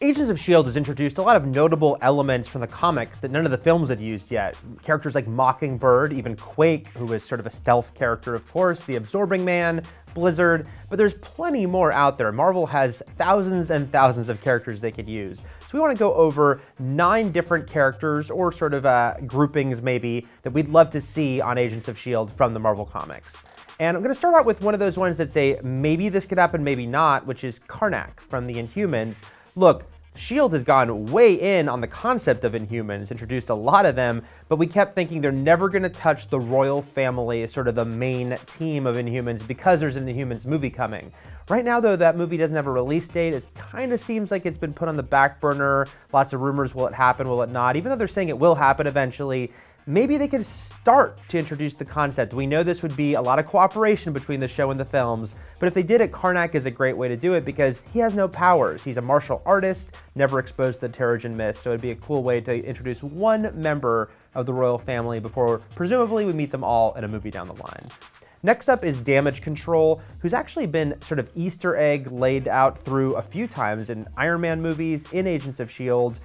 Agents of S.H.I.E.L.D. has introduced a lot of notable elements from the comics that none of the films had used yet. Characters like Mockingbird, even Quake, who is sort of a stealth character, of course, the Absorbing Man, Blizzard, but there's plenty more out there. Marvel has thousands and thousands of characters they could use. So we want to go over 9 different characters, or sort of groupings maybe, that we'd love to see on Agents of S.H.I.E.L.D. from the Marvel Comics. And I'm going to start out with one of those ones that say maybe this could happen, maybe not, which is Karnak from the Inhumans. Look, S.H.I.E.L.D. has gone way in on the concept of Inhumans, introduced a lot of them, but we kept thinking they're never going to touch the royal family as sort of the main team of Inhumans because there's an Inhumans movie coming. Right now, though, that movie doesn't have a release date. It kind of seems like it's been put on the back burner. Lots of rumors, will it happen, will it not? Even though they're saying it will happen eventually, maybe they could start to introduce the concept. We know this would be a lot of cooperation between the show and the films, but if they did it, Karnak is a great way to do it because he has no powers. He's a martial artist, never exposed to the Terrigen Mist, so it'd be a cool way to introduce one member of the royal family before presumably we meet them all in a movie down the line. Next up is Damage Control, who's actually been sort of Easter egg laid out through a few times in Iron Man movies, in Agents of S.H.I.E.L.D.,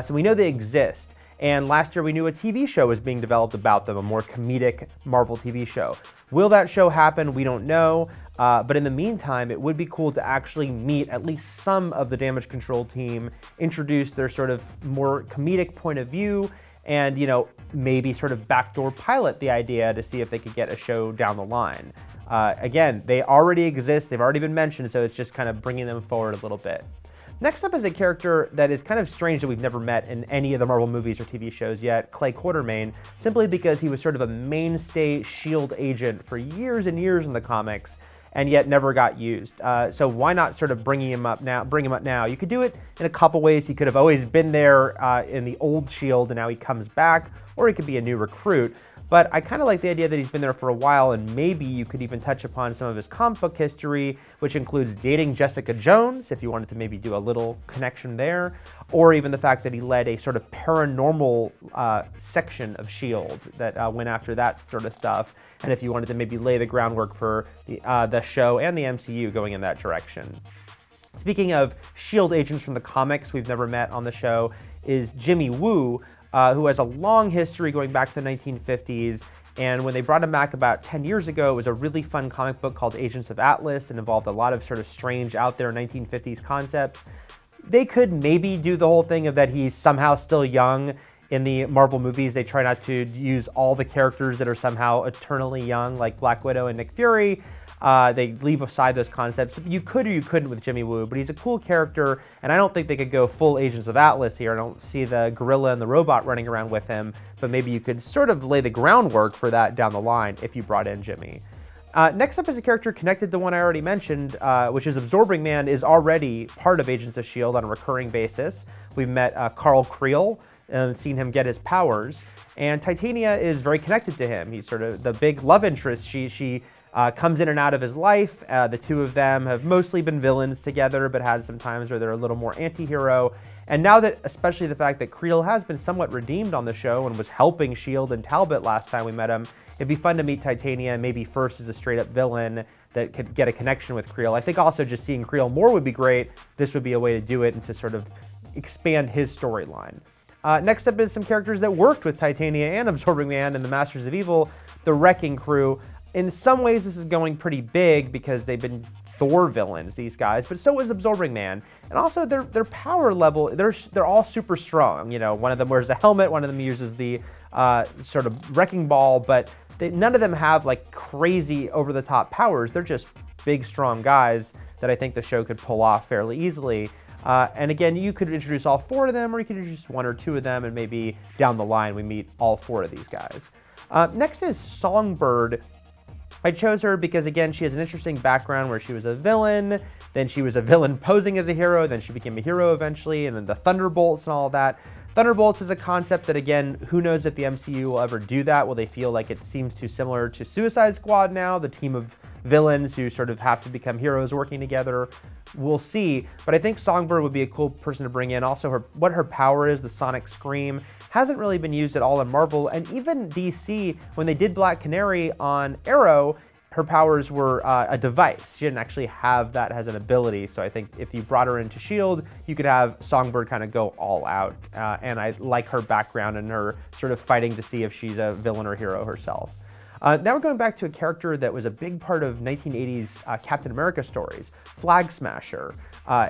so we know they exist. And last year we knew a TV show was being developed about them, a more comedic Marvel TV show. Will that show happen? We don't know. But in the meantime, it would be cool to actually meet at least some of the Damage Control team, introduce their sort of more comedic point of view, and, you know, maybe sort of backdoor pilot the idea to see if they could get a show down the line. Again, they already exist, they've already been mentioned, so it's just kind of bringing them forward a little bit. Next up is a character that is kind of strange that we've never met in any of the Marvel movies or TV shows yet, Quartermaine, simply because he was sort of a mainstay S.H.I.E.L.D. agent for years and years in the comics, and yet never got used. So why not sort of bring him up now? You could do it in a couple ways. He could have always been there in the old S.H.I.E.L.D. and now he comes back, or he could be a new recruit. But I kind of like the idea that he's been there for a while, and maybe you could even touch upon some of his comic book history, which includes dating Jessica Jones, if you wanted to maybe do a little connection there, or even the fact that he led a sort of paranormal section of S.H.I.E.L.D. that went after that sort of stuff, and if you wanted to maybe lay the groundwork for the show and the MCU going in that direction. Speaking of S.H.I.E.L.D. agents from the comics we've never met on the show is Jimmy Woo, who has a long history going back to the 1950s, and when they brought him back about 10 years ago, it was a really fun comic book called Agents of S.H.I.E.L.D. and involved a lot of sort of strange out there 1950s concepts. They could maybe do the whole thing of that he's somehow still young. In the Marvel movies, they try not to use all the characters that are somehow eternally young, like Black Widow and Nick Fury. They leave aside those concepts. You could or you couldn't with Jimmy Woo, but he's a cool character, and I don't think they could go full Agents of Atlas here. I don't see the gorilla and the robot running around with him, but maybe you could sort of lay the groundwork for that down the line if you brought in Jimmy. Next up is a character connected to one I already mentioned, which is Absorbing Man is already part of Agents of S.H.I.E.L.D. on a recurring basis. We've met Carl Creel and seen him get his powers, and Titania is very connected to him. He's sort of the big love interest. She comes in and out of his life. The two of them have mostly been villains together, but had some times where they're a little more anti-hero. And now that, especially the fact that Creel has been somewhat redeemed on the show and was helping S.H.I.E.L.D. and Talbot last time we met him, it'd be fun to meet Titania, maybe first as a straight-up villain that could get a connection with Creel. I think also just seeing Creel more would be great. This would be a way to do it and to sort of expand his storyline. Next up is some characters that worked with Titania and Absorbing Man in the Masters of Evil, the Wrecking Crew. In some ways, this is going pretty big because they've been Thor villains, these guys, but so is Absorbing Man. And also their power level, they're all super strong. You know, one of them wears a helmet, one of them uses the sort of wrecking ball, but none of them have like crazy over-the-top powers. They're just big, strong guys that I think the show could pull off fairly easily. And again, you could introduce all 4 of them, or you could introduce 1 or 2 of them, and maybe down the line we meet all 4 of these guys. Next is Songbird. I chose her because, again, she has an interesting background where she was a villain, then she was a villain posing as a hero, then she became a hero eventually, and then the Thunderbolts and all of that. Thunderbolts is a concept that, again, who knows if the MCU will ever do that? Will they feel like it seems too similar to Suicide Squad now, the team of villains who sort of have to become heroes working together? We'll see, but I think Songbird would be a cool person to bring in. Also, what her power is, the Sonic Scream, hasn't really been used at all in Marvel, and even DC, when they did Black Canary on Arrow, her powers were a device. She didn't actually have that as an ability. So I think if you brought her into S.H.I.E.L.D., you could have Songbird kind of go all out. And I like her background and her sort of fighting to see if she's a villain or hero herself. Now we're going back to a character that was a big part of 1980s Captain America stories, Flag Smasher.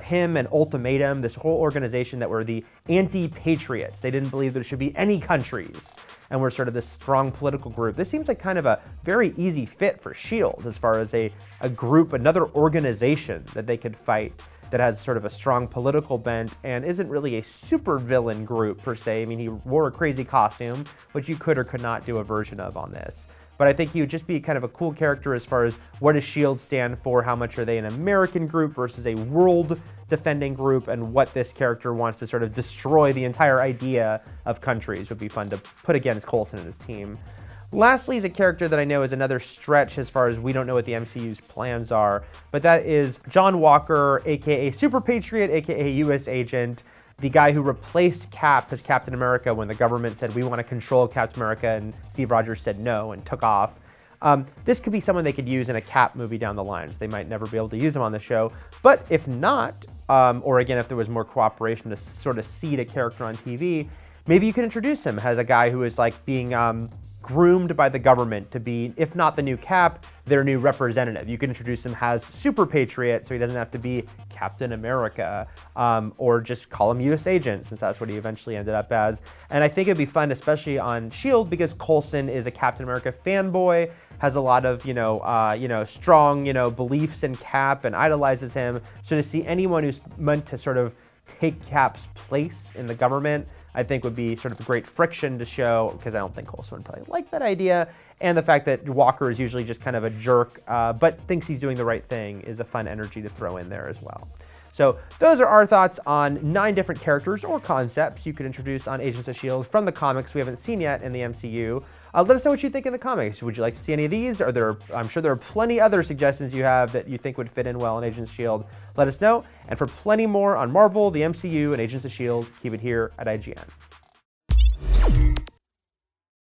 Him and Ultimatum, this whole organization that were the anti-patriots. They didn't believe there should be any countries, and were sort of this strong political group. This seems like kind of a very easy fit for S.H.I.E.L.D. as far as a group, another organization that they could fight that has sort of a strong political bent and isn't really a super villain group per se. I mean, he wore a crazy costume, which you could or could not do a version of on this. But I think he would just be kind of a cool character as far as what does S.H.I.E.L.D. stand for, how much are they an American group versus a world defending group, and what this character wants to sort of destroy the entire idea of countries would be fun to put against Coulson and his team. Lastly is a character that I know is another stretch as far as we don't know what the MCU's plans are, but that is John Walker, aka Super Patriot, aka US Agent, the guy who replaced Cap as Captain America when the government said, we want to control Captain America, and Steve Rogers said no and took off. This could be someone they could use in a Cap movie down the line, so they might never be able to use him on the show. But if not, or again, if there was more cooperation to sort of seed a character on TV, maybe you could introduce him as a guy who is like being groomed by the government to be, if not the new Cap, their new representative. You could introduce him as Super Patriot, so he doesn't have to be Captain America, or just call him US Agent, since that's what he eventually ended up as. And I think it'd be fun, especially on S.H.I.E.L.D., because Coulson is a Captain America fanboy, has a lot of, strong, beliefs in Cap and idolizes him. So to see anyone who's meant to sort of take Cap's place in the government, I think would be sort of a great friction to show, because I don't think Coulson would probably like that idea. And the fact that Walker is usually just kind of a jerk, but thinks he's doing the right thing is a fun energy to throw in there as well. So those are our thoughts on 9 different characters or concepts you could introduce on Agents of S.H.I.E.L.D. from the comics we haven't seen yet in the MCU. Let us know what you think in the comments. Would you like to see any of these? I'm sure there are plenty other suggestions you have that you think would fit in well in Agents of S.H.I.E.L.D. Let us know. And for plenty more on Marvel, the MCU, and Agents of S.H.I.E.L.D., keep it here at IGN.